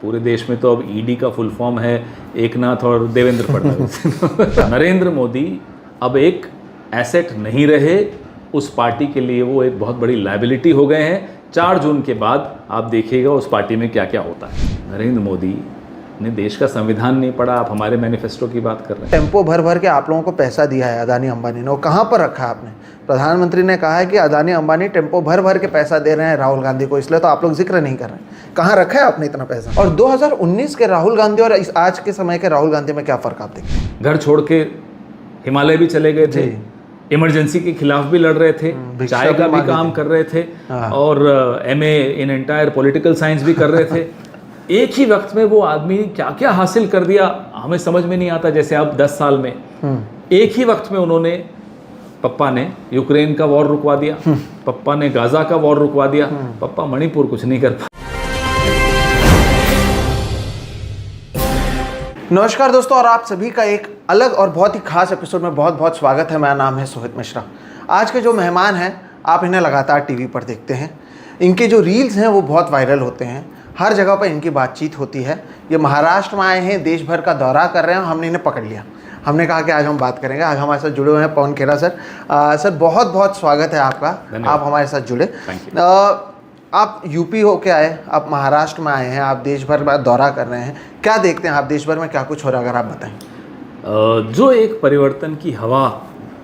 पूरे देश में तो अब ईडी का फुल फॉर्म है एकनाथ और देवेंद्र फडणवीस। नरेंद्र मोदी अब एक एसेट नहीं रहे, उस पार्टी के लिए वो एक बहुत बड़ी लायबिलिटी हो गए हैं। 4 जून के बाद आप देखिएगा उस पार्टी में क्या क्या होता है। नरेंद्र मोदी ने देश का संविधान नहीं पढ़ा, आप हमारे मैनिफेस्टो की बात कर रहे हैं। टेम्पो भर भर के आप लोगों को पैसा दिया है अदानी अंबानी ने, वो कहाँ पर रखा है आपने? प्रधानमंत्री ने कहा है कि अदानी अंबानी टेम्पो भर भर के पैसा दे रहे हैं राहुल गांधी को, इसलिए तो आप लोग जिक्र नहीं कर रहे हैं। कहाँ रखा है आपने इतना पैसा? और 2019 के राहुल गांधी और इस आज के समय के राहुल गांधी में क्या फ़र्क आप देखते हैं? घर छोड़ के हिमालय भी चले गए थे, इमरजेंसी के खिलाफ भी लड़ रहे थे, चाय का भी काम कर रहे थे और MA in entire political science भी कर रहे थे। एक ही वक्त में वो आदमी क्या क्या हासिल कर दिया हमें समझ में नहीं आता। जैसे अब 10 साल में एक ही वक्त में उन्होंने, पप्पा ने यूक्रेन का वॉर रुकवा दिया, पप्पा ने गाजा का वॉर रुकवा दिया, पप्पा मणिपुर कुछ नहीं कर पाए। नमस्कार दोस्तों, और आप सभी का एक अलग और बहुत ही खास एपिसोड में बहुत बहुत स्वागत है। मेरा नाम है सोहित मिश्रा। आज के जो मेहमान हैं, आप इन्हें लगातार टीवी पर देखते हैं, इनके जो रील्स हैं वो बहुत वायरल होते हैं, हर जगह पर इनकी बातचीत होती है। ये महाराष्ट्र में आए हैं, देश भर का दौरा कर रहे हैं, हमने इन्हें पकड़ लिया। हमने कहा कि आज हम बात करेंगे। आज हमारे साथ जुड़े हुए हैं पवन खेड़ा सर। सर बहुत बहुत स्वागत है आपका, आप हमारे साथ जुड़े। आप यूपी होके आए, आप महाराष्ट्र में आए हैं, आप देश भर में दौरा कर रहे हैं, क्या देखते हैं आप देश भर में, क्या कुछ हो रहा है, अगर आप बताएं। जो एक परिवर्तन की हवा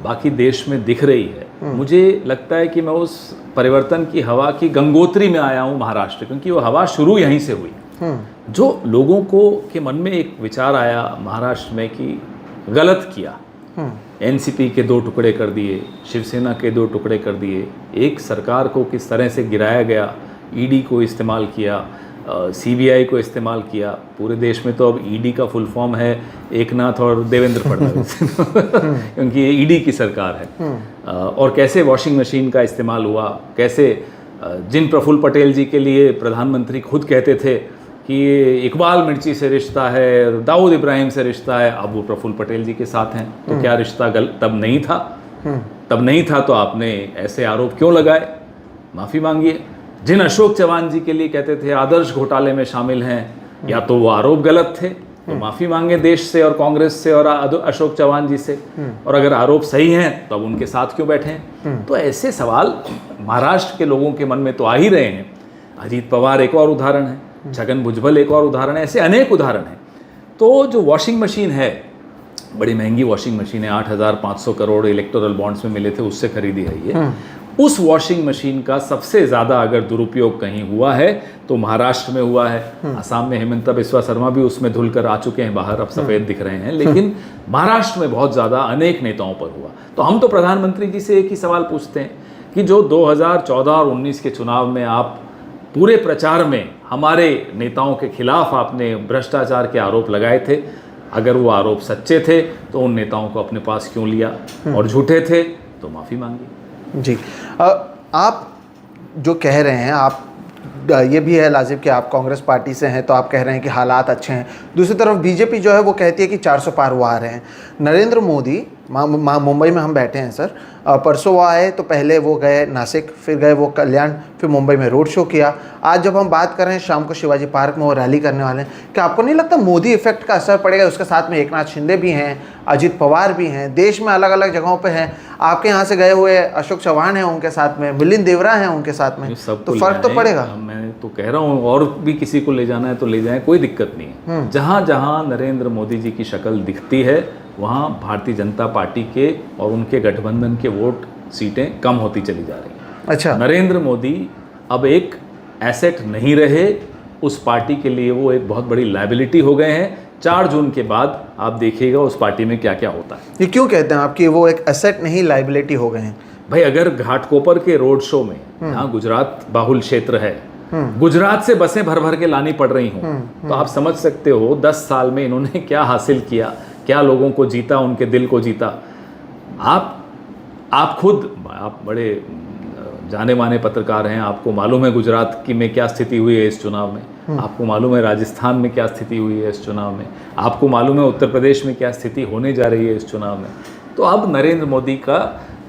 बाकी देश में दिख रही है, मुझे लगता है कि मैं उस परिवर्तन की हवा की गंगोत्री में आया हूँ महाराष्ट्र, क्योंकि वो हवा शुरू यहीं से हुई। जो लोगों को के मन में एक विचार आया महाराष्ट्र में कि गलत किया, एनसीपी के 2 टुकड़े कर दिए, शिवसेना के 2 टुकड़े कर दिए, एक सरकार को किस तरह से गिराया गया, ईडी को इस्तेमाल किया, सीबीआई को इस्तेमाल किया। पूरे देश में तो अब ईडी का फुल फॉर्म है एकनाथ और देवेंद्र फडणवीस, क्योंकि ये ईडी की सरकार है। और कैसे वॉशिंग मशीन का इस्तेमाल हुआ, कैसे जिन प्रफुल्ल पटेल जी के लिए प्रधानमंत्री खुद कहते थे कि इकबाल मिर्ची से रिश्ता है, दाऊद इब्राहिम से रिश्ता है, अब वो प्रफुल्ल पटेल जी के साथ हैं। तो क्या रिश्ता तब नहीं था? तब नहीं था तो आपने ऐसे आरोप क्यों लगाए? माफ़ी मांगिए। जिन अशोक चव्हाण जी के लिए कहते थे आदर्श घोटाले में शामिल हैं, या तो वो आरोप गलत थे तो माफ़ी मांगे देश से और कांग्रेस से और अशोक चव्हाण जी से, और अगर आरोप सही हैं तो अब उनके साथ क्यों बैठे हैं? तो ऐसे सवाल महाराष्ट्र के लोगों के मन में तो आ ही रहे हैं। अजीत पवार एक और उदाहरण है, छगन भुजबल एक और उदाहरण है, ऐसे अनेक उदाहरण हैं। तो जो वॉशिंग मशीन है, बड़ी महंगी वॉशिंग मशीन है, 8,500 करोड़ इलेक्टोरल बॉन्ड्स में मिले थे, उससे खरीदी है ये। उस वॉशिंग मशीन का सबसे ज़्यादा अगर दुरुपयोग कहीं हुआ है तो महाराष्ट्र में हुआ है। असम में हेमंत बिस्वा शर्मा भी उसमें धुलकर आ चुके हैं बाहर, अब सफ़ेद दिख रहे हैं, लेकिन महाराष्ट्र में बहुत ज़्यादा अनेक नेताओं पर हुआ। तो हम तो प्रधानमंत्री जी से एक ही सवाल पूछते हैं कि जो 2014 और 19 के चुनाव में आप पूरे प्रचार में हमारे नेताओं के खिलाफ आपने भ्रष्टाचार के आरोप लगाए थे, अगर वो आरोप सच्चे थे तो उन नेताओं को अपने पास क्यों लिया, और झूठे थे तो माफ़ी मांगी। जी, आप जो कह रहे हैं, आप ये भी है लाजिब कि आप कांग्रेस पार्टी से हैं, तो आप कह रहे हैं कि हालात अच्छे हैं। दूसरी तरफ बीजेपी जो है वो कहती है कि 400 पार वो आ रहे हैं। नरेंद्र मोदी मुंबई में हम बैठे हैं सर, परसों वो आए तो पहले वो गए नासिक, फिर गए वो कल्याण, फिर मुंबई में रोड शो किया। आज जब हम बात कर रहे हैं शाम को शिवाजी पार्क में वो रैली करने वाले हैं, क्या आपको नहीं लगता मोदी इफेक्ट का असर पड़ेगा? उसके साथ में एकनाथ शिंदे भी हैं, अजीत पवार भी हैं, देश में अलग अलग जगहों पे हैं। आपके यहाँ से गए हुए अशोक चव्हाण हैं उनके साथ में, मिलिंद देवरा हैं उनके साथ में, तो फर्क तो पड़ेगा। मैं तो कह रहा हूँ, और भी किसी को ले जाना है तो ले जाए, कोई दिक्कत नहीं है। जहाँ जहाँ नरेंद्र मोदी जी की शक्ल दिखती है वहाँ भारतीय जनता पार्टी के और उनके गठबंधन के वोट सीटें कम होती चली जा रही हैं। अच्छा, नरेंद्र मोदी अब एक एसेट नहीं रहे, उस पार्टी के लिए वो एक बहुत बड़ी लायबिलिटी हो गए हैं। 4 जून के बाद आप देखिएगा उस पार्टी में क्या क्या होता है। ये क्यों कहते हैं आपकी वो एक एसेट नहीं लायबिलिटी हो गए हैं? भाई, अगर घाटकोपर के रोड शो में, जहाँ गुजरात बाहुल क्षेत्र है, गुजरात से बसें भर भर के लानी पड़ रही हों, तो आप समझ सकते हो 10 साल में इन्होंने क्या हासिल किया, क्या लोगों को जीता, उनके दिल को जीता। आप खुद, आप बड़े जाने माने पत्रकार हैं, आपको मालूम है गुजरात की में क्या स्थिति हुई है इस चुनाव में, आपको मालूम है राजस्थान में क्या स्थिति हुई है इस चुनाव में, आपको मालूम है उत्तर प्रदेश में क्या स्थिति होने जा रही है इस चुनाव में। तो अब नरेंद्र मोदी का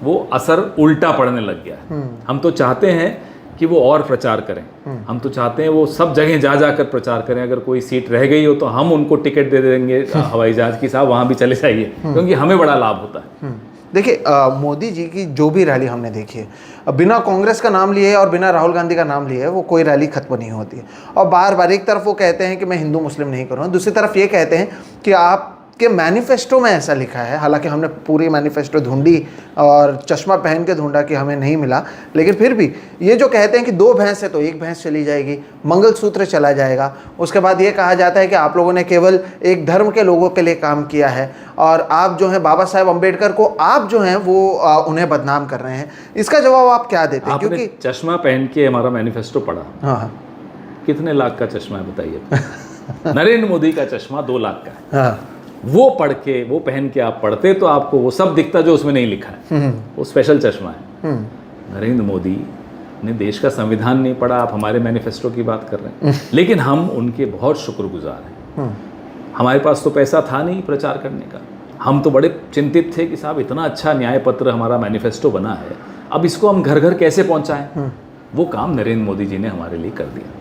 वो असर उल्टा पड़ने लग गया है। हम तो चाहते हैं कि वो और प्रचार करें। हम तो चाहते हैं वो सब जगह जा जाकर प्रचार करें। अगर कोई सीट रह गई हो तो हम उनको टिकट दे देंगे हवाई जहाज की, साहब वहाँ भी चले जाइए, क्योंकि हमें बड़ा लाभ होता है। देखिए मोदी जी की जो भी रैली हमने देखी है, बिना कांग्रेस का नाम लिए और बिना राहुल गांधी का नाम लिए वो कोई रैली खत्म नहीं होती है। और बार बार एक तरफ वो कहते हैं कि मैं हिंदू मुस्लिम नहीं करूँगा, दूसरी तरफ ये कहते हैं कि आपके मैनिफेस्टो में ऐसा लिखा है, हालांकि हमने पूरी मैनिफेस्टो ढूंढी और चश्मा पहन के ढूंढा कि हमें नहीं मिला, लेकिन फिर भी ये जो कहते हैं कि 2 भैंस है तो 1 भैंस चली जाएगी, मंगलसूत्र चला जाएगा। उसके बाद ये कहा जाता है कि आप लोगों ने केवल एक धर्म के लोगों के लिए काम किया है और आप जो है बाबा साहेब अम्बेडकर को आप जो हैं वो उन्हें बदनाम कर रहे हैं। इसका जवाब आप क्या देते हैं? क्योंकि चश्मा पहन के हमारा मैनिफेस्टो पढ़ा, हाँ, कितने लाख का चश्मा है बताइए? नरेंद्र मोदी का चश्मा 2 लाख का है। हाँ, वो पढ़ के, वो पहन के आप पढ़ते तो आपको वो सब दिखता जो उसमें नहीं लिखा है। वो स्पेशल चश्मा है। नरेंद्र मोदी ने देश का संविधान नहीं पढ़ा, आप हमारे मैनिफेस्टो की बात कर रहे हैं। लेकिन हम उनके बहुत शुक्रगुजार हैं। हमारे पास तो पैसा था नहीं प्रचार करने का, हम तो बड़े चिंतित थे कि साहब इतना अच्छा न्याय पत्र हमारा मैनिफेस्टो बना है, अब इसको हम घर घर कैसे पहुंचाएं। वो काम नरेंद्र मोदी जी ने हमारे लिए कर दिया।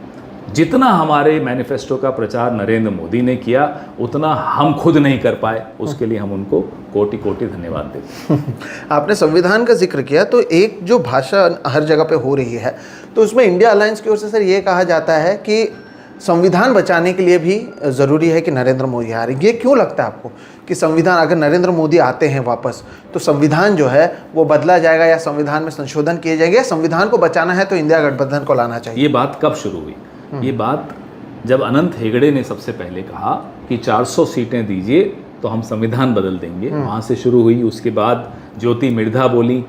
जितना हमारे मैनिफेस्टो का प्रचार नरेंद्र मोदी ने किया उतना हम खुद नहीं कर पाए, उसके लिए हम उनको कोटि कोटि धन्यवाद देते हैं। आपने संविधान का जिक्र किया तो एक जो भाषा हर जगह पे हो रही है तो उसमें इंडिया अलायंस की ओर से सर ये कहा जाता है कि संविधान बचाने के लिए भी ज़रूरी है कि नरेंद्र मोदी आ रहे हैं। ये क्यों लगता है आपको कि संविधान, अगर नरेंद्र मोदी आते हैं वापस तो संविधान जो है वो बदला जाएगा या संविधान में संशोधन किए जाएंगे, या संविधान को बचाना है तो इंडिया गठबंधन को लाना चाहिए? ये बात कब शुरू हुई? ये बात जब अनंत हेगड़े ने सबसे पहले कहा कि 400 सीटें दीजिए तो हम संविधान बदल देंगे, वहाँ से शुरू हुई। उसके बाद ज्योति मिर्धा बोली,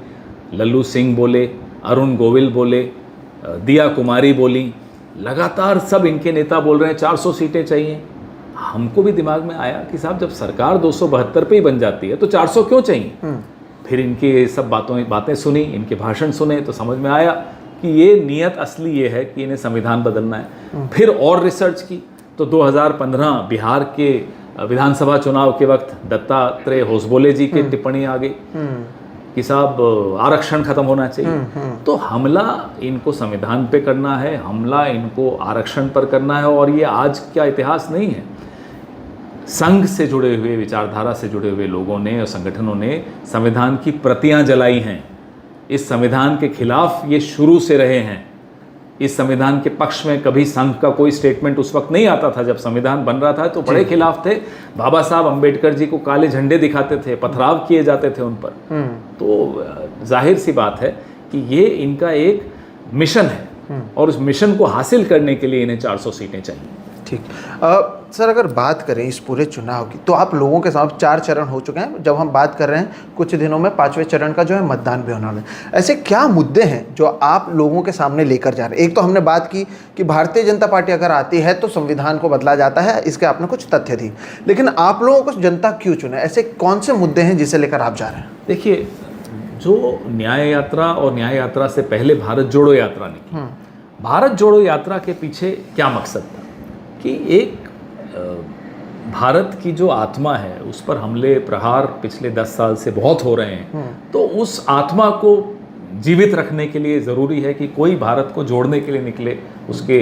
लल्लू सिंह बोले, अरुण गोविल बोले, दिया कुमारी बोली, लगातार सब इनके नेता बोल रहे हैं 400 सीटें चाहिए। हमको भी दिमाग में आया कि साहब जब सरकार 272 पे ही बन जाती है तो 400 क्यों चाहिए। फिर इनके सब बातें सुनी, इनके भाषण सुने तो समझ में आया कि ये नियत असली ये है कि इन्हें संविधान बदलना है। फिर और रिसर्च की तो 2015 बिहार के विधानसभा चुनाव के वक्त दत्तात्रेय होसबोले जी की टिप्पणी आ गई कि साहब आरक्षण खत्म होना चाहिए। तो हमला इनको संविधान पे करना है, हमला इनको आरक्षण पर करना है। और ये आज का इतिहास नहीं है, संघ से जुड़े हुए, विचारधारा से जुड़े हुए लोगों ने और संगठनों ने संविधान की प्रतियां जलाई हैं। इस संविधान के खिलाफ ये शुरू से रहे हैं। इस संविधान के पक्ष में कभी संघ का कोई स्टेटमेंट उस वक्त नहीं आता था जब संविधान बन रहा था, तो बड़े खिलाफ थे। बाबा साहब अम्बेडकर जी को काले झंडे दिखाते थे, पथराव किए जाते थे उन पर। तो जाहिर सी बात है कि ये इनका एक मिशन है और उस मिशन को हासिल करने के लिए इन्हें 400 सीटें चाहिए। ठीक। सर अगर बात करें इस पूरे चुनाव की तो आप लोगों के साथ 4 चरण हो चुके हैं। जब हम बात कर रहे हैं कुछ दिनों में 5वें चरण का जो है मतदान भी होने वाला है। ऐसे क्या मुद्दे हैं जो आप लोगों के सामने लेकर जा रहे हैं? एक तो हमने बात की कि भारतीय जनता पार्टी अगर आती है तो संविधान को बदला जाता है, इसके आपने कुछ तथ्य दी, लेकिन आप लोगों को जनता क्यों चुने? ऐसे कौन से मुद्दे हैं जिसे लेकर आप जा रहे हैं? देखिए, जो न्याय यात्रा और न्याय यात्रा से पहले भारत जोड़ो यात्रा निकली, भारत जोड़ो यात्रा के पीछे क्या मकसद था कि एक भारत की जो आत्मा है उस पर हमले प्रहार पिछले 10 साल से बहुत हो रहे हैं। तो उस आत्मा को जीवित रखने के लिए ज़रूरी है कि कोई भारत को जोड़ने के लिए निकले, उसके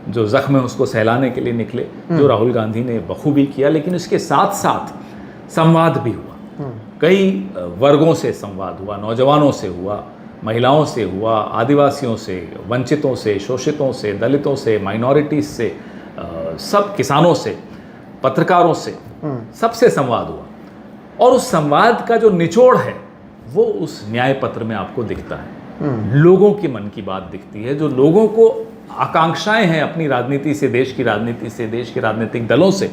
जो जख्म है उसको सहलाने के लिए निकले, जो राहुल गांधी ने बखूबी किया। लेकिन इसके साथ साथ संवाद भी हुआ, कई वर्गों से संवाद हुआ, नौजवानों से हुआ, महिलाओं से हुआ, आदिवासियों से, वंचितों से, शोषितों से, दलितों से, माइनॉरिटीज़ से, सब किसानों से, पत्रकारों से, सबसे संवाद हुआ। और उस संवाद का जो निचोड़ है वो उस न्याय पत्र में आपको दिखता है। लोगों के मन की बात दिखती है, जो लोगों को आकांक्षाएं हैं अपनी राजनीति से, देश की राजनीति से, देश के राजनीतिक दलों से,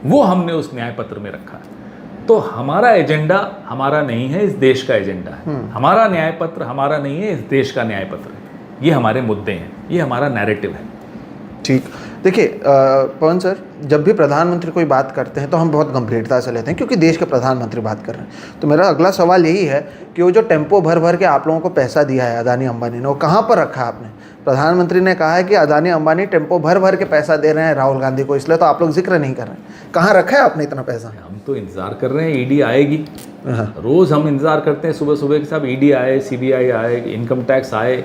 वो हमने उस न्याय पत्र में रखा है। तो हमारा एजेंडा हमारा नहीं है, इस देश का एजेंडा है। हमारा न्याय पत्र हमारा नहीं है, इस देश का न्याय पत्र है। ये हमारे मुद्दे हैं, ये हमारा नैरेटिव है। ठीक। देखिए पवन सर, जब भी प्रधानमंत्री कोई बात करते हैं तो हम बहुत गंभीरता से लेते हैं क्योंकि देश के प्रधानमंत्री बात कर रहे हैं। तो मेरा अगला सवाल यही है कि वो जो टेम्पो भर भर के आप लोगों को पैसा दिया है अदानी अंबानी ने, वो कहाँ पर रखा है आपने? प्रधानमंत्री ने कहा है कि अदानी अंबानी टेम्पो भर भर के पैसा दे रहे हैं राहुल गांधी को, इसलिए तो आप लोग जिक्र नहीं कर रहे हैं। कहाँ रखा है आपने इतना पैसा? हम तो इंतज़ार कर रहे हैं ईडी आएगी। रोज़ हम इंतज़ार करते हैं सुबह सुबह कि साहब ईडी आए, सीबीआई आए, इनकम टैक्स आए।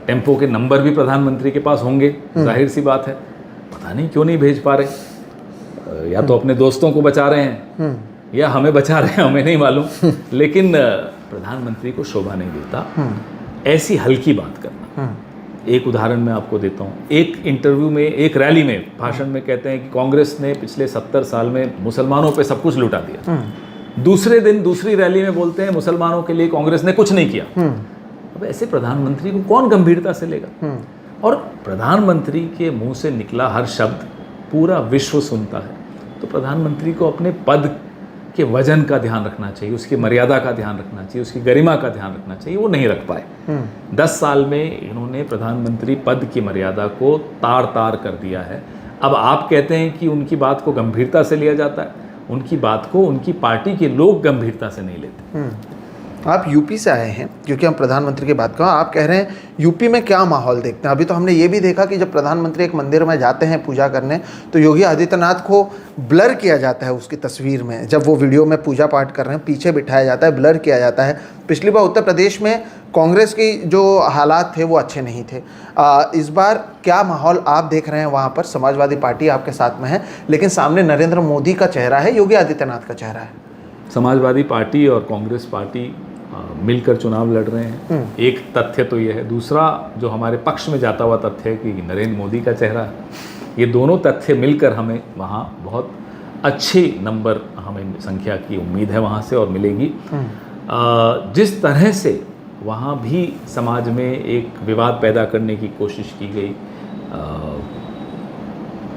टेम्पो के नंबर भी प्रधानमंत्री के पास होंगे, जाहिर सी बात है, पता नहीं क्यों नहीं भेज पा रहे। या तो अपने दोस्तों को बचा रहे हैं या हमें बचा रहे हैं, हमें नहीं मालूम। लेकिन प्रधानमंत्री को शोभा नहीं देता ऐसी हल्की बात करना। एक उदाहरण मैं आपको देता हूँ। एक इंटरव्यू में, एक रैली में, भाषण में कहते हैं कि कांग्रेस ने पिछले 70 साल में मुसलमानों पे सब कुछ लुटा दिया। दूसरे दिन दूसरी रैली में बोलते हैं मुसलमानों के लिए कांग्रेस ने कुछ नहीं किया। अब ऐसे प्रधानमंत्री को कौन गंभीरता से लेगा? और प्रधानमंत्री के मुंह से निकला हर शब्द पूरा विश्व सुनता है, तो प्रधानमंत्री को अपने पद के वजन का ध्यान रखना चाहिए, उसकी मर्यादा का ध्यान रखना चाहिए, उसकी गरिमा का ध्यान रखना चाहिए। वो नहीं रख पाए। 10 साल में इन्होंने प्रधानमंत्री पद की मर्यादा को तार तार कर दिया है। अब आप कहते हैं कि उनकी बात को गंभीरता से लिया जाता है, उनकी बात को उनकी पार्टी के लोग गंभीरता से नहीं लेते। आप यूपी से आए हैं, क्योंकि हम प्रधानमंत्री की बात करें, आप कह रहे हैं यूपी में क्या माहौल देखते हैं? अभी तो हमने ये भी देखा कि जब प्रधानमंत्री एक मंदिर में जाते हैं पूजा करने, तो योगी आदित्यनाथ को ब्लर किया जाता है उसकी तस्वीर में। जब वो वीडियो में पूजा पाठ कर रहे हैं, पीछे बिठाया जाता है, ब्लर किया जाता है। पिछली बार उत्तर प्रदेश में कांग्रेस की जो हालात थे वो अच्छे नहीं थे। इस बार क्या माहौल आप देख रहे हैं वहाँ पर? समाजवादी पार्टी आपके साथ में है, लेकिन सामने नरेंद्र मोदी का चेहरा है, योगी आदित्यनाथ का चेहरा है। समाजवादी पार्टी और कांग्रेस पार्टी मिलकर चुनाव लड़ रहे हैं, एक तथ्य तो ये है। दूसरा जो हमारे पक्ष में जाता हुआ तथ्य है कि नरेंद्र मोदी का चेहरा है। ये दोनों तथ्य मिलकर हमें वहाँ बहुत अच्छी नंबर, हमें संख्या की उम्मीद है वहाँ से और मिलेगी। जिस तरह से वहाँ भी समाज में एक विवाद पैदा करने की कोशिश की गई,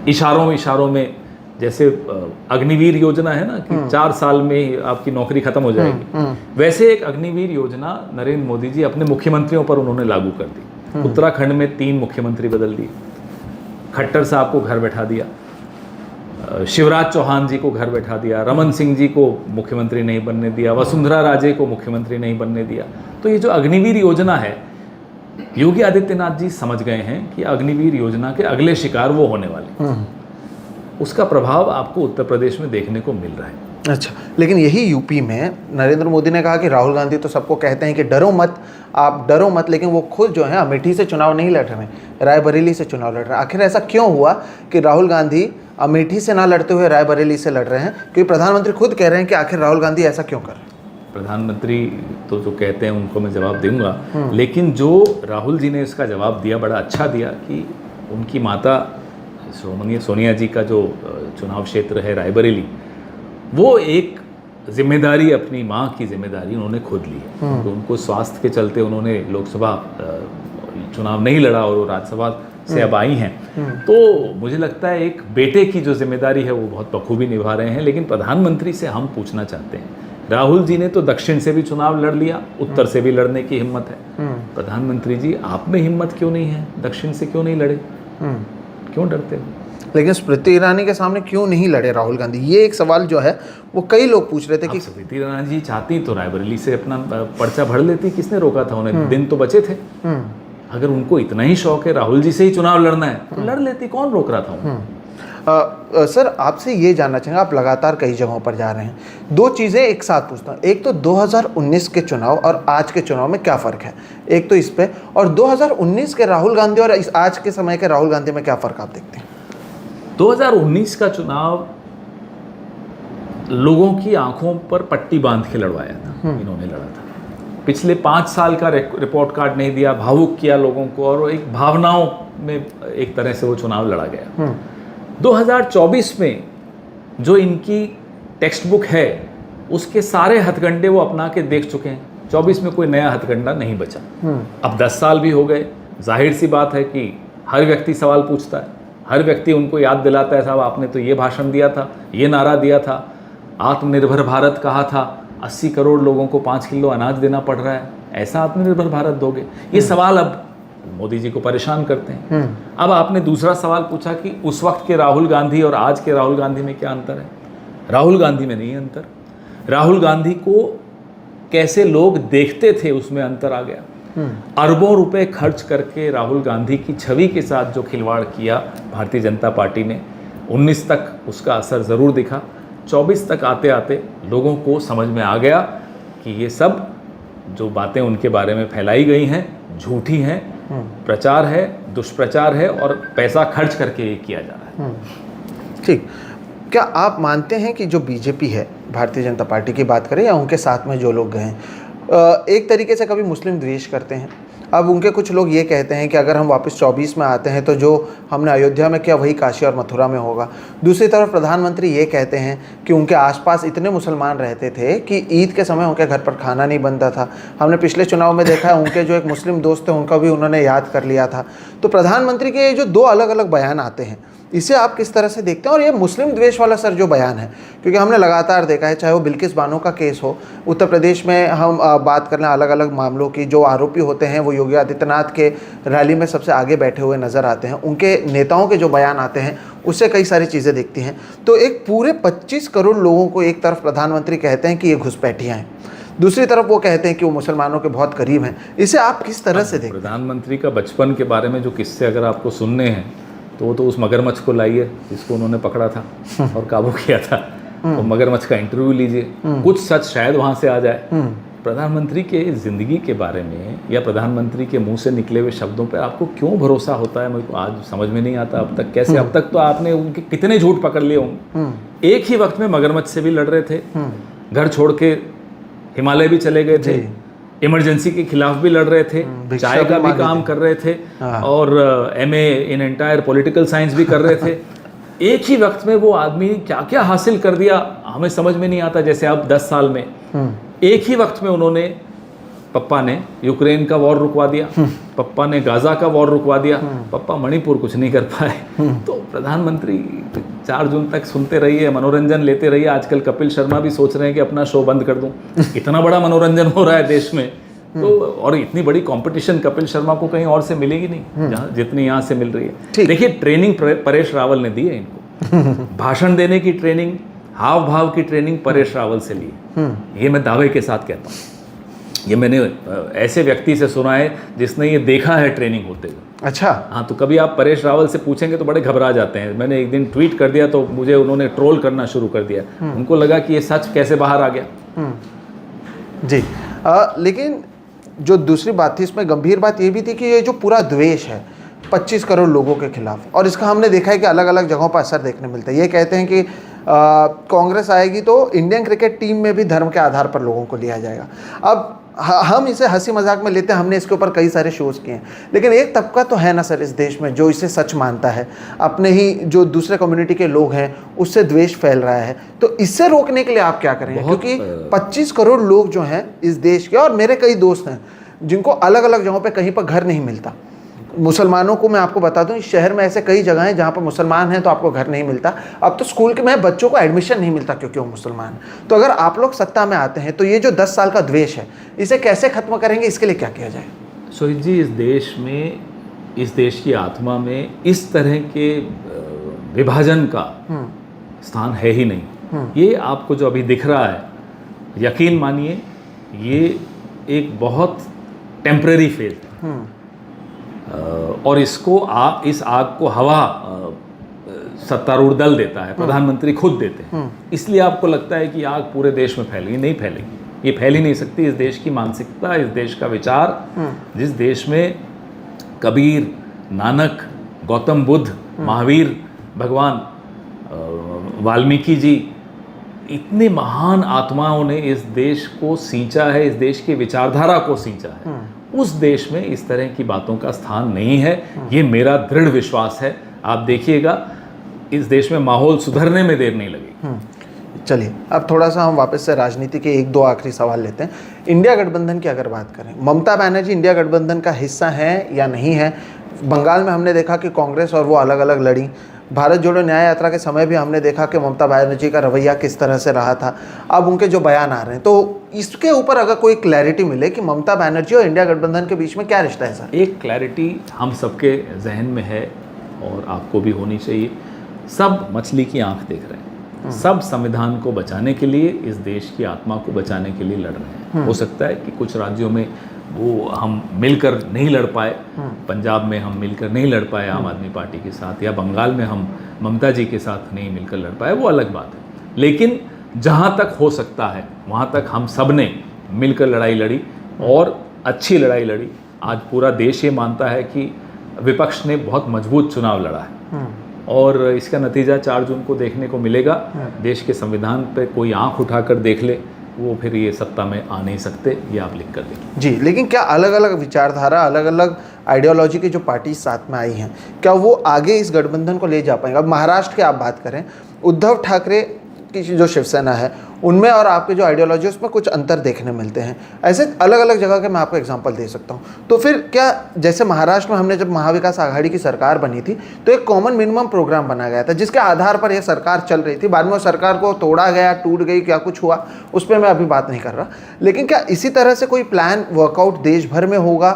इशारों में, जैसे अग्निवीर योजना है ना कि 4 साल में आपकी नौकरी खत्म हो जाएगी, वैसे एक अग्निवीर योजना नरेंद्र मोदी जी अपने मुख्यमंत्रियों पर उन्होंने लागू कर दी। उत्तराखंड में 3 मुख्यमंत्री बदल दिए, खट्टर साहब को घर बैठा दिया, शिवराज चौहान जी को घर बैठा दिया, रमन सिंह जी को मुख्यमंत्री नहीं बनने दिया, वसुंधरा राजे को मुख्यमंत्री नहीं बनने दिया। तो ये जो अग्निवीर योजना है, योगी आदित्यनाथ जी समझ गए हैं कि अग्निवीर योजना के अगले शिकार वो होने वाले, उसका प्रभाव आपको उत्तर प्रदेश में देखने को मिल रहा है। अच्छा, लेकिन यही यूपी में नरेंद्र मोदी ने कहा कि राहुल गांधी तो सबको कहते हैं कि डरो मत, आप डरो मत, लेकिन वो खुद जो है अमेठी से चुनाव नहीं लड़ रहे हैं, रायबरेली से चुनाव लड़ रहे हैं। आखिर ऐसा क्यों हुआ कि राहुल गांधी अमेठी से ना लड़ते हुए रायबरेली से लड़ रहे हैं? क्योंकि प्रधानमंत्री खुद कह रहे हैं कि आखिर राहुल गांधी ऐसा क्यों कर रहे हैं? प्रधानमंत्री तो जो कहते हैं उनको मैं जवाब दूंगा, लेकिन जो राहुल जी ने इसका जवाब दिया, बड़ा अच्छा दिया कि उनकी माता सोनिया जी का जो चुनाव क्षेत्र है रायबरेली, वो एक जिम्मेदारी, अपनी माँ की जिम्मेदारी उन्होंने खुद ली है। तो उनको स्वास्थ्य के चलते उन्होंने लोकसभा चुनाव नहीं लड़ा और वो राज्यसभा से अब आई हैं। तो मुझे लगता है एक बेटे की जो जिम्मेदारी है वो बहुत बखूबी निभा रहे हैं। लेकिन प्रधानमंत्री से हम पूछना चाहते हैं, राहुल जी ने तो दक्षिण से भी चुनाव लड़ लिया, उत्तर से भी लड़ने की हिम्मत है। प्रधानमंत्री जी, आप में हिम्मत क्यों नहीं है? दक्षिण से क्यों नहीं लड़े? क्यों डरते हो? लेकिन स्मृति ईरानी के सामने क्यों नहीं लड़े राहुल गांधी? ये एक सवाल जो है वो कई लोग पूछ रहे थे कि स्मृति ईरानी जी चाहती तो रायबरेली से अपना पर्चा भर लेती, किसने रोका था उन्हें? दिन तो बचे थे। अगर उनको इतना ही शौक है राहुल जी से ही चुनाव लड़ना है तो लड़ लेती, कौन रोक रहा था उन्हें? सर, आपसे ये जानना चाहेंगे, आप लगातार कई जगहों पर जा रहे हैं, 2 चीज़ें एक साथ पूछता हूँ। एक तो 2019 के चुनाव और आज के चुनाव में क्या फ़र्क है, एक तो इस पे, और 2019 के राहुल गांधी और इस आज के समय के राहुल गांधी में क्या फ़र्क आप देखते हैं? 2019 का चुनाव लोगों की आंखों पर पट्टी बांध के लड़वाया था, इन्होंने लड़ा था। पिछले 5 साल का रिपोर्ट कार्ड नहीं दिया, भावुक किया लोगों को, और एक भावनाओं में एक तरह से वो चुनाव लड़ा गया। 2024 में जो इनकी टेक्स्ट बुक है उसके सारे हथकंडे वो अपना के देख चुके हैं। 24 में कोई नया हथकंडा नहीं बचा। अब 10 साल भी हो गए, जाहिर सी बात है कि हर व्यक्ति सवाल पूछता है, हर व्यक्ति उनको याद दिलाता है, साहब आपने तो ये भाषण दिया था, ये नारा दिया था, आत्मनिर्भर भारत कहा था, 80 करोड़ लोगों को 5 किलो अनाज देना पड़ रहा है, ऐसा आत्मनिर्भर भारत दोगे? ये सवाल अब मोदी जी को परेशान करते हैं। अब आपने दूसरा सवाल पूछा कि उस वक्त के राहुल गांधी और आज के राहुल गांधी में क्या अंतर है? राहुल गांधी में नहीं अंतर, राहुल गांधी को कैसे लोग देखते थे उसमें अंतर आ गया। अरबों रुपए खर्च करके राहुल गांधी की छवि के साथ जो खिलवाड़ किया भारतीय जनता पार्टी ने, 19 तक उसका असर ज़रूर दिखा। 24 तक आते आते लोगों को समझ में आ गया कि ये सब जो बातें उनके बारे में फैलाई गई हैं झूठी हैं, प्रचार है, दुष्प्रचार है और पैसा खर्च करके ये किया जा रहा है। ठीक, क्या आप मानते हैं कि जो बीजेपी है, भारतीय जनता पार्टी की बात करें या उनके साथ में जो लोग गए हैं, एक तरीके से कभी मुस्लिम द्वेष करते हैं? अब उनके कुछ लोग ये कहते हैं कि अगर हम वापस 24 में आते हैं तो जो हमने अयोध्या में किया वही काशी और मथुरा में होगा। दूसरी तरफ प्रधानमंत्री ये कहते हैं कि उनके आसपास इतने मुसलमान रहते थे कि ईद के समय उनके घर पर खाना नहीं बनता था। हमने पिछले चुनाव में देखा है उनके जो एक मुस्लिम दोस्त थे उनका भी उन्होंने याद कर लिया था। तो प्रधानमंत्री के जो दो अलग अलग बयान आते हैं, इसे आप किस तरह से देखते हैं? और ये मुस्लिम द्वेष वाला सर जो बयान है, क्योंकि हमने लगातार देखा है, चाहे वो बिल्किस बानो का केस हो, उत्तर प्रदेश में हम बात कर लें अलग अलग मामलों की, जो आरोपी होते हैं वो योगी आदित्यनाथ के रैली में सबसे आगे बैठे हुए नज़र आते हैं, उनके नेताओं के जो बयान आते हैं उससे कई सारी चीज़ें दिखती हैं। तो एक पूरे 25 करोड़ लोगों को एक तरफ प्रधानमंत्री कहते हैं कि ये घुसपैठियाँ हैं, दूसरी तरफ वो कहते हैं कि वो मुसलमानों के बहुत करीब हैं। इसे आप किस तरह से देखते हैं? प्रधानमंत्री का बचपन के बारे में जो किस्से अगर आपको सुनने हैं तो वो तो उस मगरमच्छ को लाइए जिसको उन्होंने पकड़ा था और काबू किया था, और मगरमच्छ का इंटरव्यू लीजिए, कुछ सच शायद वहाँ से आ जाए। प्रधानमंत्री के ज़िंदगी के बारे में या प्रधानमंत्री के मुंह से निकले हुए शब्दों पर आपको क्यों भरोसा होता है, मुझे को आज समझ में नहीं आता अब तक। कैसे अब तक तो आपने उनके कितने झूठ पकड़ लिए होंगे। एक ही वक्त में मगरमच्छ से भी लड़ रहे थे, घर छोड़ के हिमालय भी चले गए थे, इमरजेंसी के खिलाफ भी लड़ रहे थे, चाय का भी काम कर रहे थे, और MA in entire political science भी कर रहे थे। एक ही वक्त में वो आदमी क्या क्या हासिल कर दिया हमें समझ में नहीं आता। जैसे अब 10 साल में एक ही वक्त में उन्होंने, पप्पा ने यूक्रेन का वॉर रुकवा दिया, पप्पा ने गाजा का वॉर रुकवा दिया, पप्पा मणिपुर कुछ नहीं कर पाए। तो प्रधानमंत्री 4 जून तक सुनते रहिए, मनोरंजन लेते रहिए। आजकल कपिल शर्मा भी सोच रहे हैं कि अपना शो बंद कर दूं, इतना बड़ा मनोरंजन हो रहा है देश में। तो और इतनी बड़ी कंपटीशन कपिल शर्मा को कहीं और से मिलेगी नहीं जहाँ जितनी यहाँ से मिल रही है। देखिए ट्रेनिंग परेश रावल ने दी है इनको, भाषण देने की ट्रेनिंग, हाव भाव की ट्रेनिंग परेश रावल से ली है। ये मैं दावे के साथ कहता हूँ, ये मैंने ऐसे व्यक्ति से सुना है जिसने ये देखा है ट्रेनिंग होते हुए। अच्छा, हाँ, तो कभी आप परेश रावल से पूछेंगे तो बड़े घबरा जाते हैं। मैंने एक दिन ट्वीट कर दिया तो मुझे उन्होंने ट्रोल करना शुरू कर दिया, उनको लगा कि ये सच कैसे बाहर आ गया। जी, लेकिन जो दूसरी बात थी, इसमें गंभीर बात ये भी थी कि ये जो पूरा द्वेष है 25 करोड़ लोगों के खिलाफ, और इसका हमने देखा है कि अलग अलग जगहों पर असर देखने मिलता है। ये कहते हैं कि कांग्रेस आएगी तो इंडियन क्रिकेट टीम में भी धर्म के आधार पर लोगों को लिया जाएगा। अब हम इसे हंसी मजाक में लेते हैं, हमने इसके ऊपर कई सारे शोज़ किए हैं, लेकिन एक तबका तो है ना सर इस देश में जो इसे सच मानता है, अपने ही जो दूसरे कम्युनिटी के लोग हैं उससे द्वेष फैल रहा है। तो इससे रोकने के लिए आप क्या करेंगे? क्योंकि 25 करोड़ लोग जो हैं इस देश के, और मेरे कई दोस्त हैं जिनको अलग अलग जगहों पर कहीं पर घर नहीं मिलता। मुसलमानों को मैं आपको बता दूं, इस शहर में ऐसे कई जगह हैं जहाँ पर मुसलमान हैं तो आपको घर नहीं मिलता। अब तो स्कूल के में बच्चों को एडमिशन नहीं मिलता क्योंकि वो मुसलमान हैं। तो अगर आप लोग सत्ता में आते हैं तो ये जो 10 साल का द्वेष है इसे कैसे खत्म करेंगे, इसके लिए क्या किया जाए? सोहित जी, इस देश में, इस देश की आत्मा में इस तरह के विभाजन का स्थान है ही नहीं। ये आपको जो अभी दिख रहा है, यकीन मानिए ये एक बहुत टेम्परेरी फेज है, और इसको इस आग को हवा सत्तारूढ़ दल देता है, प्रधानमंत्री खुद देते हैं। इसलिए आपको लगता है कि आग पूरे देश में फैलेगी, नहीं फैलेगी। ये फैल ही नहीं सकती। इस देश की मानसिकता, इस देश का विचार, जिस देश में कबीर, नानक, गौतम बुद्ध, महावीर, भगवान वाल्मीकि जी, इतने महान आत्माओं ने इस देश को सींचा है, इस देश की विचारधारा को सींचा है, उस देश में इस तरह की बातों का स्थान नहीं है। ये मेरा दृढ़ विश्वास है। आप देखिएगा इस देश में माहौल सुधरने में देर नहीं लगेगी। चलिए, अब थोड़ा सा हम वापस से राजनीति के 1-2 आखिरी सवाल लेते हैं। इंडिया गठबंधन की अगर बात करें, ममता बनर्जी इंडिया गठबंधन का हिस्सा है या नहीं है? बंगाल में हमने देखा कि कांग्रेस और वो अलग अलग लड़ी। भारत जोड़ो न्याय यात्रा के समय भी हमने देखा कि ममता बनर्जी का रवैया किस तरह से रहा था। अब उनके जो बयान आ रहे हैं, तो इसके ऊपर अगर कोई क्लैरिटी मिले कि ममता बनर्जी और इंडिया गठबंधन के बीच में क्या रिश्ता है सर? एक क्लैरिटी हम सबके जहन में है और आपको भी होनी चाहिए। सब मछली की आंख देख रहे हैं, सब संविधान को बचाने के लिए, इस देश की आत्मा को बचाने के लिए लड़ रहे हैं। हो सकता है कि कुछ राज्यों में वो हम मिलकर नहीं लड़ पाए, पंजाब में हम मिलकर नहीं लड़ पाए आम आदमी पार्टी के साथ, या बंगाल में हम ममता जी के साथ नहीं मिलकर लड़ पाए, वो अलग बात है। लेकिन जहाँ तक हो सकता है वहाँ तक हम सब ने मिलकर लड़ाई लड़ी, और अच्छी लड़ाई लड़ी, आज पूरा देश ये मानता है कि विपक्ष ने बहुत मजबूत चुनाव लड़ा है और इसका नतीजा 4 जून को देखने को मिलेगा। देश के संविधान पे कोई आंख उठाकर देख ले, वो फिर ये सत्ता में आ नहीं सकते, ये आप लिख कर दें। जी, लेकिन क्या अलग अलग विचारधारा, अलग अलग आइडियोलॉजी की जो पार्टी साथ में आई हैं, क्या वो आगे इस गठबंधन को ले जा पाएंगे? अब महाराष्ट्र की आप बात करें, उद्धव ठाकरे की जो शिवसेना है उनमें और आपके जो आइडियोलॉजी उसमें कुछ अंतर देखने मिलते हैं। ऐसे अलग अलग जगह के मैं आपको एग्जांपल दे सकता हूँ। तो फिर क्या, जैसे महाराष्ट्र में हमने जब महाविकास आघाड़ी की सरकार बनी थी तो एक कॉमन मिनिमम प्रोग्राम बनाया गया था जिसके आधार पर यह सरकार चल रही थी। बाद में उस सरकार को तोड़ा गया, टूट गई, क्या कुछ हुआ उस पर मैं अभी बात नहीं कर रहा। लेकिन क्या इसी तरह से कोई प्लान वर्कआउट देश भर में होगा?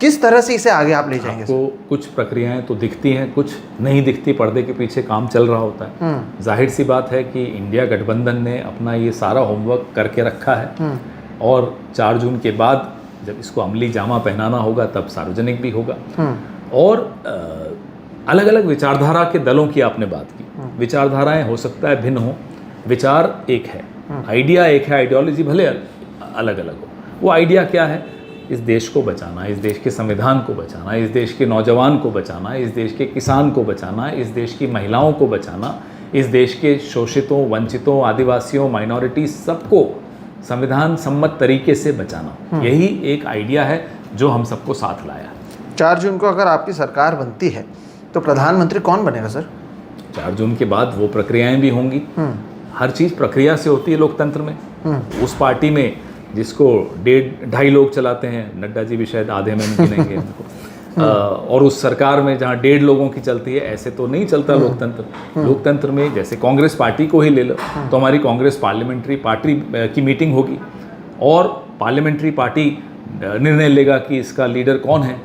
किस तरह से इसे आगे आप ले जाएंगे? आपको कुछ प्रक्रियाएं तो दिखती हैं, कुछ नहीं दिखती, पर्दे के पीछे काम चल रहा होता है। जाहिर सी बात है कि इंडिया गठबंधन ने अपना ये सारा होमवर्क करके रखा है और 4 जून के बाद जब इसको अमली जामा पहनाना होगा तब सार्वजनिक भी होगा। और अलग अलग विचारधारा के दलों की आपने बात की। विचारधाराएं हो सकता है भिन्न हो, विचार एक है, आइडिया एक है, आइडियोलॉजी भले अलग अलग हो। वो आइडिया क्या है? इस देश को बचाना, इस देश के संविधान को बचाना, इस देश के नौजवान को बचाना, इस देश के किसान को बचाना, इस देश की महिलाओं को बचाना, इस देश के शोषितों, वंचितों, आदिवासियों, माइनॉरिटी सबको संविधान सम्मत तरीके से बचाना। यही एक आइडिया है जो हम सबको साथ लाया। 4 जून को अगर आपकी सरकार बनती है तो प्रधानमंत्री कौन बनेगा सर? 4 जून के बाद वो प्रक्रियाएं भी होंगी। हर चीज़ प्रक्रिया से होती है लोकतंत्र में। उस पार्टी में जिसको 1.5 लोग चलाते हैं, नड्डा जी भी शायद आधे में गिनेंगे उनको, और उस सरकार में जहाँ 1.5 लोगों की चलती है, ऐसे तो नहीं चलता लोकतंत्र। लोकतंत्र में जैसे कांग्रेस पार्टी को ही ले लो तो हमारी कांग्रेस पार्लियामेंट्री पार्टी की मीटिंग होगी और पार्लियामेंट्री पार्टी निर्णय लेगा कि इसका लीडर कौन है।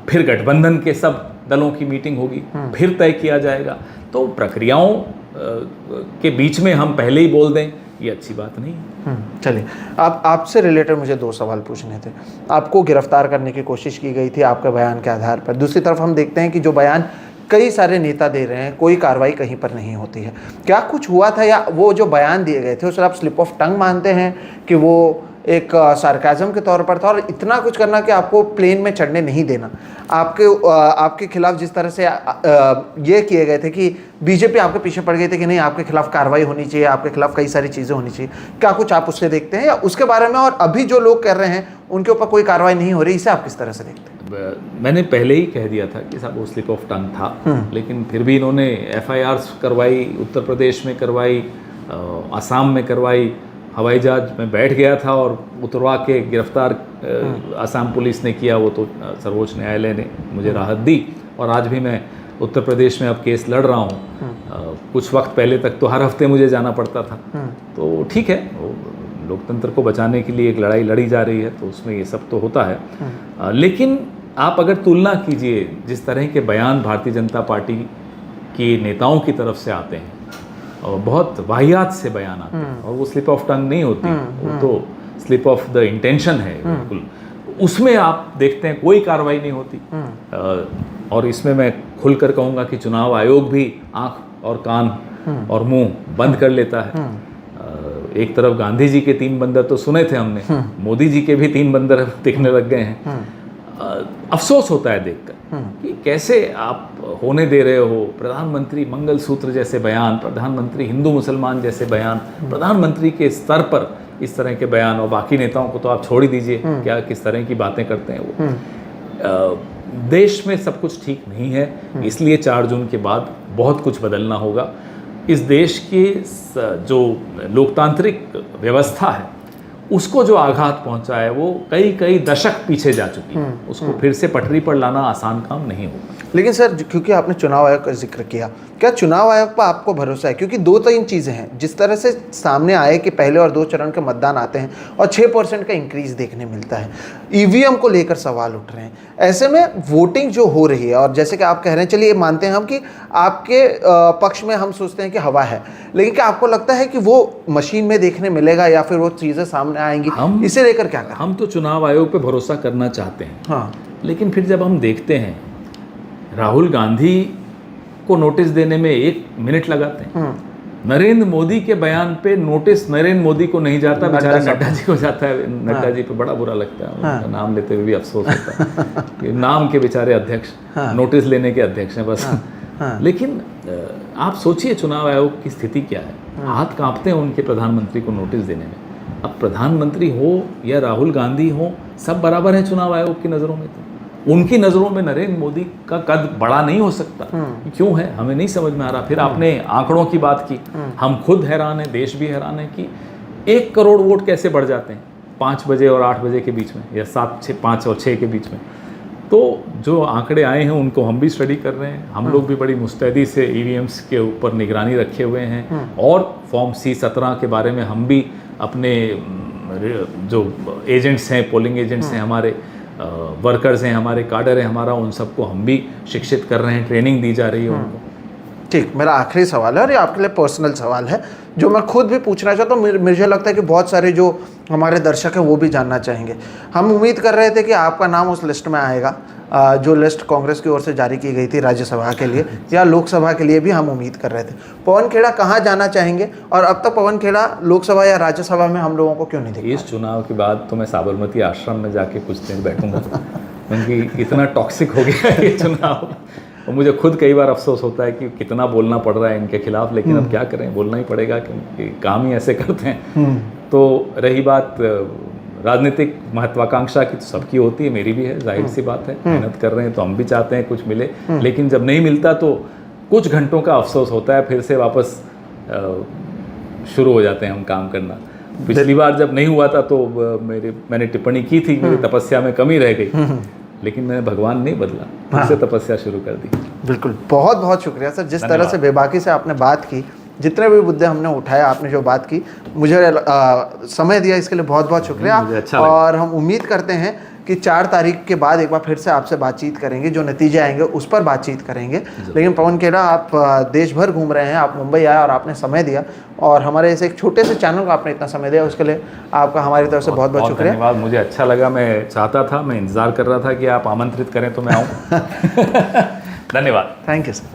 फिर गठबंधन के सब दलों की मीटिंग होगी, फिर तय किया जाएगा। तो प्रक्रियाओं के बीच में हम पहले ही बोल दें, ये अच्छी बात नहीं है। चलिए, आपसे रिलेटेड मुझे 2 सवाल पूछने थे। आपको गिरफ्तार करने की कोशिश की गई थी आपके बयान के आधार पर। दूसरी तरफ हम देखते हैं कि जो बयान कई सारे नेता दे रहे हैं, कोई कार्रवाई कहीं पर नहीं होती है। क्या कुछ हुआ था या वो जो बयान दिए गए थे उसे आप स्लिप ऑफ टंग मानते हैं कि वो एक सार्काज़म के तौर पर था और इतना कुछ करना कि आपको प्लेन में चढ़ने नहीं देना? आपके खिलाफ जिस तरह से ये किए गए थे कि बीजेपी आपके पीछे पड़ गई थी कि नहीं आपके खिलाफ कार्रवाई होनी चाहिए, आपके खिलाफ कई सारी चीज़ें होनी चाहिए, क्या कुछ आप उससे देखते हैं या उसके बारे में? और अभी जो लोग कर रहे हैं उनके ऊपर कोई कार्रवाई नहीं हो रही, इसे आप किस तरह से देखते हैं? मैंने पहले ही कह दिया था कि साहब वो स्लिप ऑफ टंग था, लेकिन फिर भी इन्होंने FIRs करवाई, उत्तर प्रदेश में करवाई, असम में करवाई। हवाई जहाज में बैठ गया था और उतरवा के गिरफ्तार असम पुलिस ने किया। वो तो सर्वोच्च न्यायालय ने मुझे राहत दी और आज भी मैं उत्तर प्रदेश में अब केस लड़ रहा हूँ। कुछ वक्त पहले तक तो हर हफ्ते मुझे जाना पड़ता था। तो ठीक है, लोकतंत्र को बचाने के लिए एक लड़ाई लड़ी जा रही है, तो उसमें ये सब तो होता है। लेकिन आप अगर तुलना कीजिए, जिस तरह के बयान भारतीय जनता पार्टी के नेताओं की तरफ से आते हैं और बहुत वाहियात से बयान आते हैं, और वो स्लिप ऑफ टंग नहीं होती, वो तो स्लिप ऑफ द इंटेंशन है बिल्कुल। उसमें आप देखते हैं कोई कार्रवाई नहीं होती। और इसमें मैं खुलकर कहूँगा कि चुनाव आयोग भी आँख और कान और मुंह बंद कर लेता है। एक तरफ गांधी जी के 3 बंदर तो सुने थे हमने, मोदी जी के भी 3 बंदर दिखने लग गए हैं। अफसोस होता है देखकर कि कैसे आप होने दे रहे हो। प्रधानमंत्री मंगलसूत्र जैसे बयान, प्रधानमंत्री हिंदू मुसलमान जैसे बयान, प्रधानमंत्री के स्तर पर इस तरह के बयान, और बाकी नेताओं को तो आप छोड़ ही दीजिए क्या किस तरह की बातें करते हैं वो। देश में सब कुछ ठीक नहीं है, इसलिए 4 जून के बाद बहुत कुछ बदलना होगा। इस देश की जो लोकतांत्रिक व्यवस्था है उसको जो आघात पहुंचा है वो कई दशक पीछे जा चुकी है। उसको फिर से पटरी पर लाना आसान काम नहीं होगा। लेकिन सर, क्योंकि आपने चुनाव आयोग का जिक्र किया, क्या चुनाव आयोग पर आपको भरोसा है? क्योंकि 2-3 चीज़ें हैं जिस तरह से सामने आए कि पहले और 2 चरण के मतदान आते हैं और 6% का इंक्रीज देखने मिलता है। EVM को लेकर सवाल उठ रहे हैं। ऐसे में वोटिंग जो हो रही है, और जैसे कि आप कह रहे हैं, चलिए मानते हैं हम कि आपके पक्ष में हम सोचते हैं कि हवा है, लेकिन क्या आपको लगता है कि वो मशीन में देखने मिलेगा या फिर वो चीज़ें सामने आएंगी? इसे लेकर क्या करें? हम तो चुनाव आयोग पर भरोसा करना चाहते हैं, हाँ, लेकिन फिर जब हम देखते हैं राहुल गांधी को नोटिस देने में 1 मिनट लगाते हैं, नरेंद्र मोदी के बयान पे नोटिस नरेंद्र मोदी को नहीं जाता, बेचारे नड्डा नड्डा जी को जाता है। नड्डा जी पे बड़ा बुरा लगता है, उनका नाम लेते हुए भी अफसोस होता है कि नाम के बेचारे अध्यक्ष, नोटिस लेने के अध्यक्ष हैं बस। लेकिन आप सोचिए चुनाव आयोग की स्थिति क्या है, हाथ कांपते हैं उनके प्रधानमंत्री को नोटिस देने में। अब प्रधानमंत्री हो या राहुल गांधी हो, सब बराबर है चुनाव आयोग की नज़रों में। तो उनकी नज़रों में नरेंद्र मोदी का कद बड़ा नहीं हो सकता, क्यों है हमें नहीं समझ में आ रहा। फिर आपने आंकड़ों की बात की, हम खुद हैरान हैं, देश भी हैरान है कि 1 करोड़ वोट कैसे बढ़ जाते हैं 5 बजे और 8 बजे के बीच में, या 5 और 6 के बीच में। तो जो आंकड़े आए हैं उनको हम भी स्टडी कर रहे हैं। हम लोग भी बड़ी मुस्तैदी से ईवीएम्स के ऊपर निगरानी रखे हुए हैं, और फॉर्म C-17 के बारे में हम भी अपने जो एजेंट्स हैं, पोलिंग एजेंट्स हैं हमारे, वर्कर्स हैं हमारे, काडर है हमारा, उन सबको हम भी शिक्षित कर रहे हैं, ट्रेनिंग दी जा रही है उनको। ठीक, मेरा आखिरी सवाल है और ये आपके लिए पर्सनल सवाल है जो मैं खुद भी पूछना चाहता हूँ। मुझे लगता है कि बहुत सारे जो हमारे दर्शक हैं वो भी जानना चाहेंगे। हम उम्मीद कर रहे थे कि आपका नाम उस लिस्ट में आएगा, जो लिस्ट कांग्रेस की ओर से जारी की गई थी राज्यसभा के लिए या लोकसभा के लिए भी हम उम्मीद कर रहे थे। पवन खेड़ा कहाँ जाना चाहेंगे, और अब तक पवन खेड़ा लोकसभा या राज्यसभा में हम लोगों को क्यों नहीं दिखा? इस चुनाव के बाद तो मैं साबरमती आश्रम में जाके कुछ दिन बैठूंगा, क्योंकि इतना टॉक्सिक हो गया है ये चुनाव। और मुझे खुद कई बार अफसोस होता है कि कितना बोलना पड़ रहा है इनके खिलाफ, लेकिन अब क्या करें, बोलना ही पड़ेगा क्योंकि काम ही ऐसे करते हैं। तो रही बात राजनीतिक महत्वाकांक्षा की, तो सबकी होती है, मेरी भी है, जाहिर सी बात है। मेहनत कर रहे हैं तो हम भी चाहते हैं कुछ मिले, लेकिन जब नहीं मिलता तो कुछ घंटों का अफसोस होता है, फिर से वापस शुरू हो जाते हैं हम काम करना। पिछली बार जब नहीं हुआ था तो मैंने टिप्पणी की थी, मेरी तपस्या में कमी रह गई, लेकिन मैंने भगवान नहीं बदला, फिर से तपस्या शुरू कर दी। बिल्कुल, बहुत बहुत शुक्रिया सर, जिस तरह से बेबाकी से आपने बात की, जितने भी मुद्दे हमने उठाए, आपने जो बात की, मुझे समय दिया, इसके लिए बहुत बहुत शुक्रिया। अच्छा और हम उम्मीद करते हैं कि 4 तारीख के बाद एक बार फिर से आपसे बातचीत करेंगे, जो नतीजे आएंगे उस पर बातचीत करेंगे। लेकिन पवन खेड़ा, आप देश भर घूम रहे हैं, आप मुंबई आए और आपने समय दिया, और हमारे इस एक छोटे से चैनल को आपने इतना समय दिया, उसके लिए आपका हमारी तरफ से बहुत बहुत शुक्रिया। धन्यवाद, मुझे अच्छा लगा, मैं चाहता था, मैं इंतज़ार कर रहा था कि आप आमंत्रित करें तो मैं आऊँ। धन्यवाद। Thank you sir.